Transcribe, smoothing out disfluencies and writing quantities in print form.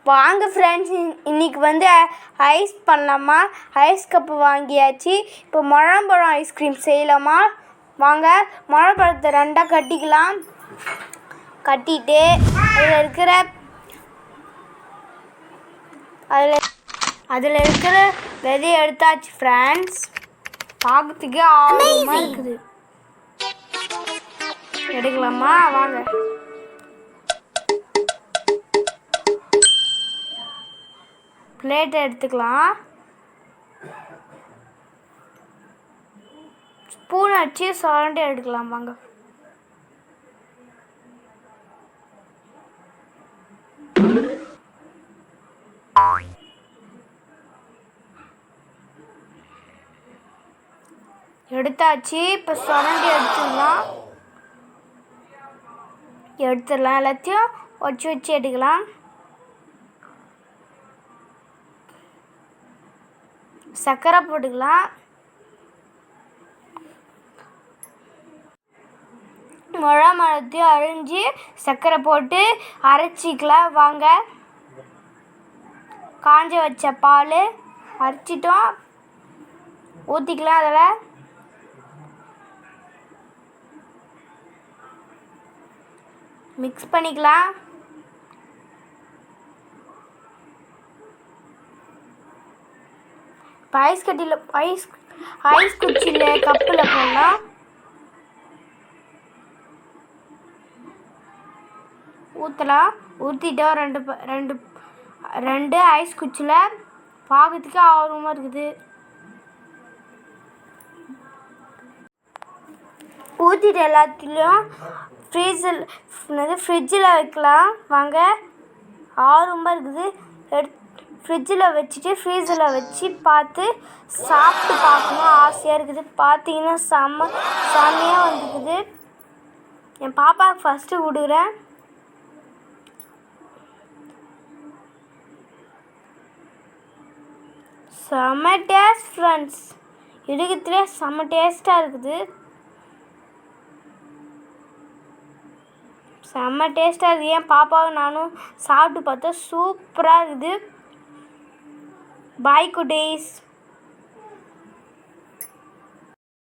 வாங்க ஃப்ரெண்ட்ஸ், இன்றைக்கி வந்து ஐஸ் பண்ணலாமா? ஐஸ் கப்பு வாங்கியாச்சு. இப்போ முழம்பழம் ஐஸ்கிரீம் செய்யலாமா? வாங்க, முழம்பழத்தை ரெண்டாக கட்டிக்கலாம். கட்டிட்டு அதில் இருக்கிற விதையை எடுத்தாச்சு ஃப்ரெண்ட்ஸ். பார்க்கறதுக்கே ஆர்வமாக இருக்குது. எடுக்கலாமா? வாங்க. பிளேட் எடுத்துக்கலாம். ஸ்பூன் வச்சு சுரண்டி எடுக்கலாம். வாங்க. எடுத்தாச்சு. இப்போ சுரண்டி எடுத்துடலாம். எல்லாத்தையும் வச்சு எடுக்கலாம். சர்க்கரை போட்டுக்கலாம். முழம்பழத்தையும் அரிஞ்சு சர்க்கரை போட்டு அரைச்சிக்கலாம். வாங்க. காஞ்ச வச்ச பால் அரைச்சிட்டோம், ஊற்றிக்கலாம். அதில் மிக்ஸ் பண்ணிக்கலாம். ஐஸ் கட்டியில் ஐஸ் குச்சியில் கப்பில் போடலாம். ஊற்றலாம். ஊற்றிட்டோம். ரெண்டு ஐஸ் குச்சியில் பார்க்கறதுக்கு ஆர்வமாக இருக்குது. ஊற்றிட்டு எல்லாத்துலேயும் ஃப்ரிட்ஜில் வைக்கலாம். வாங்க. ஆர்வமாக இருக்குது. ஃப்ரிட்ஜில் வச்சுட்டு ஃப்ரீசரில் வச்சு பார்த்து சாப்பிட்டு பார்க்கணும் ஆசையாக இருக்குது. பார்த்தீங்கன்னா செம்மையாக வந்துருக்குது. என் பாப்பாவுக்கு ஃபஸ்ட்டு கொடுக்குறேன். செம்ம டேஸ்ட் ஃப்ரெண்ட்ஸ். இருக்கிறதுலே செம்ம டேஸ்ட்டாக இருக்குது. செம்ம டேஸ்ட்டாக இருக்குது. என் பாப்பாவும் நானும் சாப்பிட்டு பார்த்தா சூப்பராக இருக்குது. பாய் குட்டீஸ்.